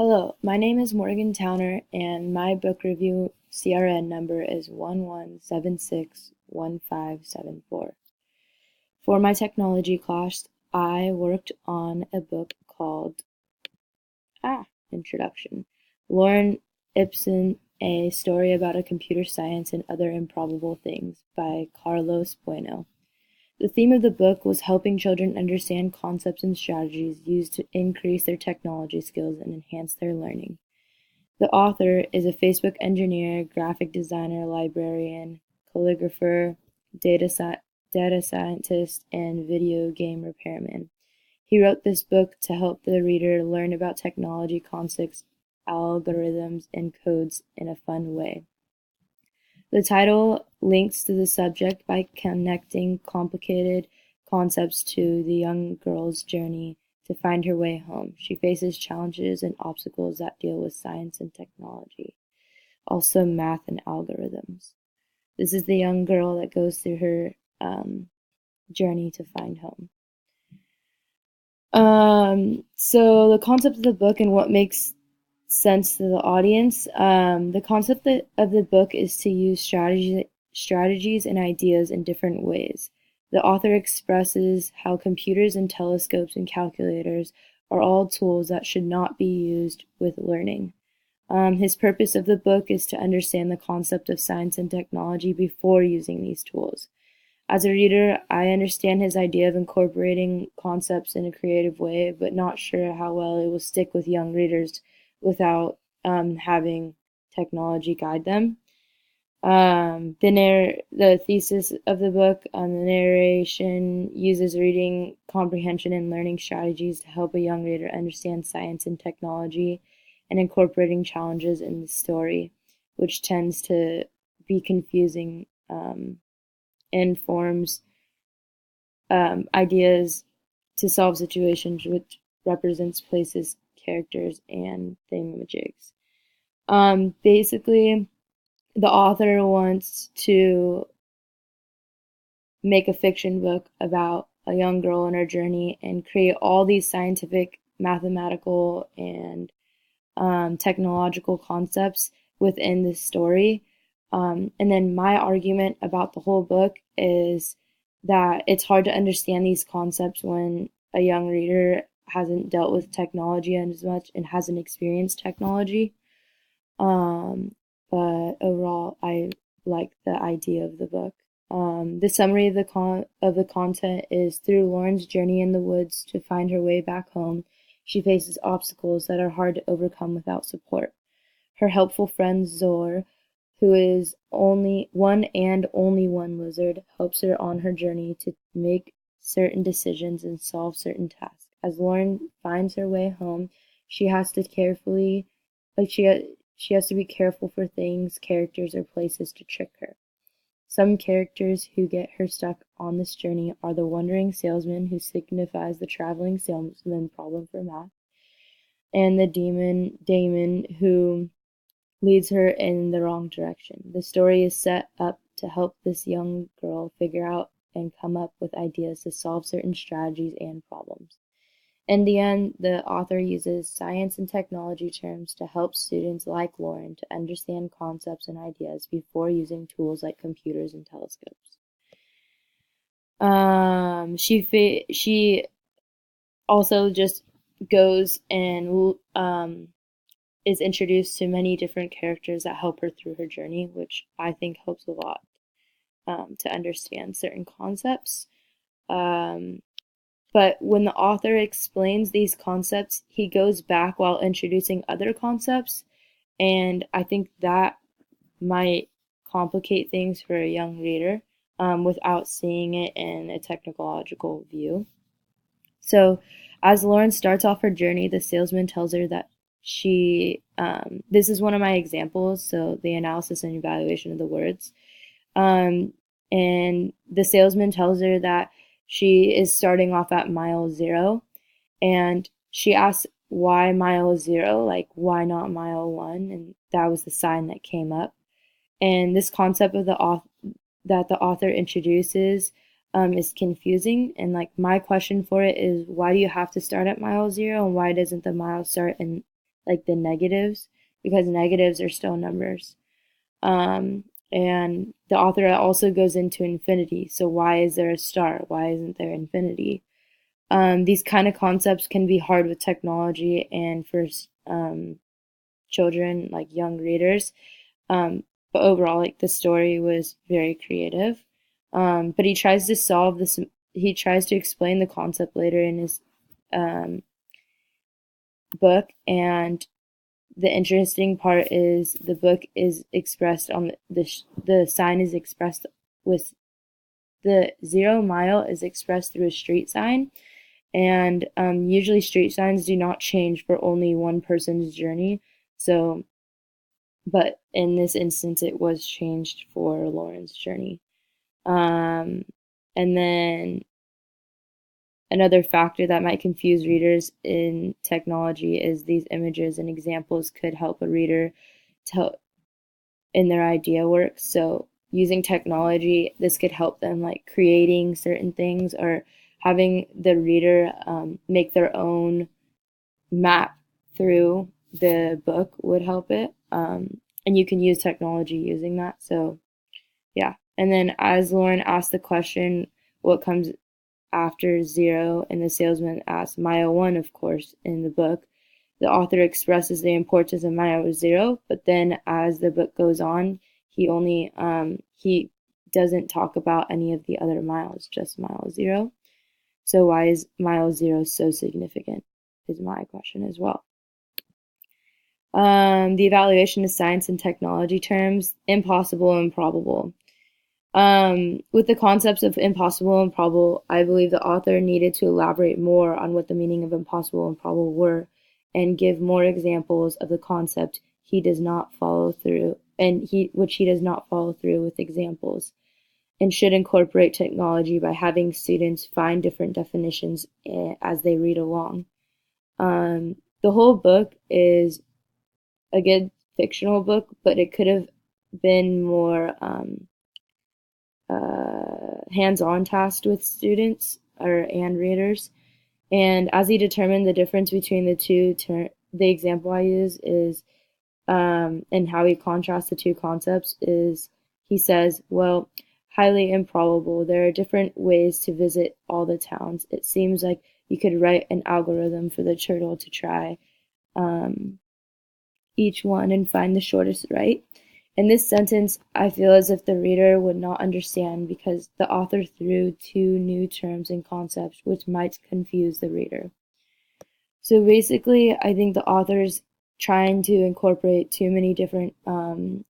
Hello, my name is Morgan Towner, and my book review CRN number is 11761574. For my technology class, I worked on a book called Introduction. Lorem Ipsum, a story about a computer science and other improbable things by Carlos Bueno. The theme of the book was helping children understand concepts and strategies used to increase their technology skills and enhance their learning. The author is a Facebook engineer, graphic designer, librarian, calligrapher, data scientist, and video game repairman. He wrote this book to help the reader learn about technology concepts, algorithms, and codes in a fun way. The title links to the subject by connecting complicated concepts to the young girl's journey to find her way home. She faces challenges and obstacles that deal with science and technology, also math and algorithms. This is the young girl that goes through her journey to find home. So the concept of the book and what makes sense to the audience. The concept of the book is to use strategies and ideas in different ways. The author expresses how computers and telescopes and calculators are all tools that should not be used with learning. His purpose of the book is to understand the concept of science and technology before using these tools. As a reader, I understand his idea of incorporating concepts in a creative way, but not sure how well it will stick with young readers without having technology guide them. The thesis of the book, the narration uses reading comprehension and learning strategies to help a young reader understand science and technology and incorporating challenges in the story, which tends to be confusing, and forms ideas to solve situations, which represents places, characters, and thingamajigs. Basically, the author wants to make a fiction book about a young girl and her journey and create all these scientific, mathematical, and technological concepts within the story. And then my argument about the whole book is that it's hard to understand these concepts when a young reader hasn't dealt with technology as much and hasn't experienced technology. But overall, I like the idea of the book. The summary of the content is through Lauren's journey in the woods to find her way back home. She faces obstacles that are hard to overcome without support. Her helpful friend Zor, who is only one lizard, helps her on her journey to make certain decisions and solve certain tasks. As Lauren finds her way home, she has to carefully, like she has to be careful for things, characters, or places to trick her. Some characters who get her stuck on this journey are the wandering salesman, who signifies the traveling salesman problem for math, and the demon Damon, who leads her in the wrong direction. The story is set up to help this young girl figure out and come up with ideas to solve certain strategies and problems. In the end, the author uses science and technology terms to help students like Lauren to understand concepts and ideas before using tools like computers and telescopes. She also just goes and is introduced to many different characters that help her through her journey, which I think helps a lot to understand certain concepts. But when the author explains these concepts, he goes back while introducing other concepts, and I think that might complicate things for a young reader without seeing it in a technological view. So, as Lauren starts off her journey, the salesman tells her that this is one of my examples, so the analysis and evaluation of the words. And the salesman tells her that she is starting off at mile 0, and she asks why mile 0, like why not mile 1, and that was the sign that came up. And this concept of that the author introduces is confusing. And like my question for it is, why do you have to start at mile 0, and why doesn't the mile start in like the negatives, because negatives are still numbers. And the author also goes into infinity. So why is there a star? Why isn't there infinity? These kind of concepts can be hard with technology and for children, like young readers. But overall, like the story was very creative. But he tries to solve this. He tries to explain the concept later in his um, book, and the interesting part is the book is expressed on the sign is expressed with the 0 mile is expressed through a street sign, and usually street signs do not change for only one person's journey. So, but in this instance, it was changed for Lauren's journey. Um, and then another factor that might confuse readers in technology is these images and examples could help a reader to in their idea work. So using technology, this could help them like creating certain things or having the reader make their own map through the book would help it. And you can use technology using that. So yeah. And then as Lauren asked the question, what comes after 0? And the salesman asks mile 1, of course, in the book. The author expresses the importance of mile 0, but then as the book goes on, he doesn't talk about any of the other miles, just mile 0. So why is mile 0 so significant? Is my question as well. The evaluation of science and technology terms, impossible and probable. With the concepts of impossible and probable, I believe the author needed to elaborate more on what the meaning of impossible and probable were and give more examples of the concept he does not follow through which he does not follow through with examples, and should incorporate technology by having students find different definitions as they read along. The whole book is a good fictional book, but it could have been more hands-on tasked with students and readers. And as he determined the difference between the two, the example I use is, and how he contrasts the two concepts is, he says, well, highly improbable. There are different ways to visit all the towns. It seems like you could write an algorithm for the turtle to try each one and find the shortest right. In this sentence, I feel as if the reader would not understand because the author threw two new terms and concepts which might confuse the reader. So basically, I think the author's trying to incorporate too many different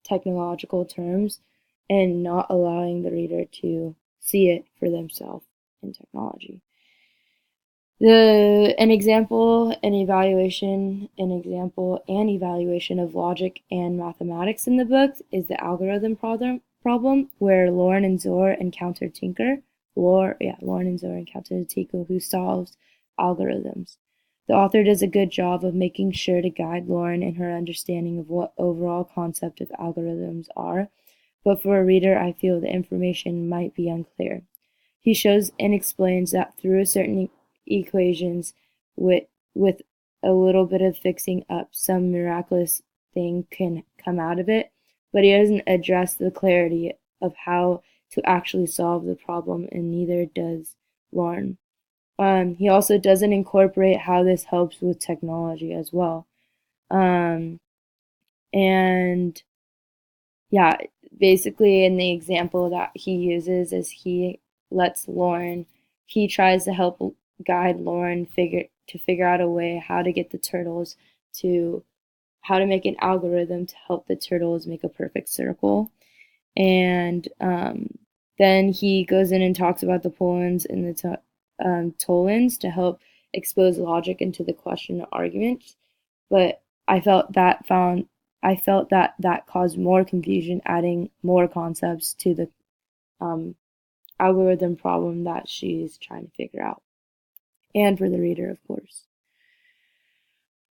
technological terms and not allowing the reader to see it for themselves in technology. An example and evaluation of logic and mathematics in the book is the algorithm problem where Lauren and Zor encounter Tinker. Lauren and Zor encounter Tinker who solves algorithms. The author does a good job of making sure to guide Lauren in her understanding of what overall concept of algorithms are, but for a reader, I feel the information might be unclear. He shows and explains that through certain equations with a little bit of fixing up, some miraculous thing can come out of it, but he doesn't address the clarity of how to actually solve the problem, and neither does Lauren. He also doesn't incorporate how this helps with technology as well. And yeah, basically in the example that he uses is he tries to help guide Lauren figure out a way how to get the turtles to how to make an algorithm to help the turtles make a perfect circle. And then he goes in and talks about the polans and the tolans to help expose logic into the question or argument. But I felt that that caused more confusion, adding more concepts to the um, algorithm problem that she's trying to figure out, and for the reader, of course.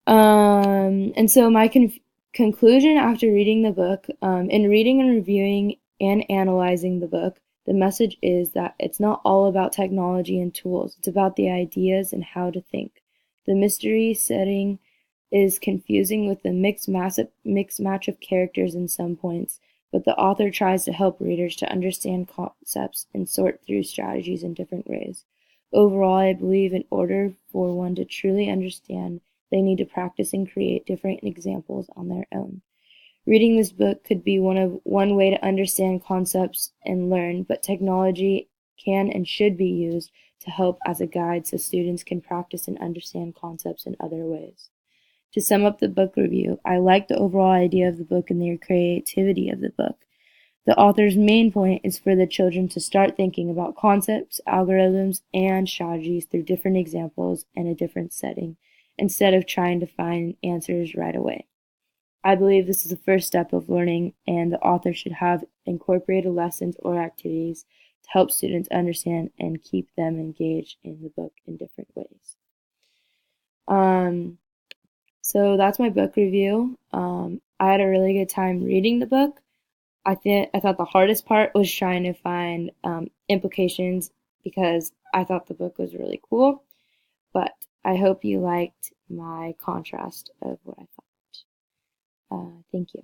And so my conclusion after reading the book, in reading and reviewing and analyzing the book, the message is that it's not all about technology and tools. It's about the ideas and how to think. The mystery setting is confusing with the mixed match of characters in some points, but the author tries to help readers to understand concepts and sort through strategies in different ways. Overall, I believe in order for one to truly understand, they need to practice and create different examples on their own. Reading this book could be one way to understand concepts and learn, but technology can and should be used to help as a guide so students can practice and understand concepts in other ways. To sum up the book review, I like the overall idea of the book and the creativity of the book. The author's main point is for the children to start thinking about concepts, algorithms, and strategies through different examples and a different setting, instead of trying to find answers right away. I believe this is the first step of learning, and the author should have incorporated lessons or activities to help students understand and keep them engaged in the book in different ways. So that's my book review. I had a really good time reading the book. I thought the hardest part was trying to find implications because I thought the book was really cool. But I hope you liked my contrast of what I thought. Thank you.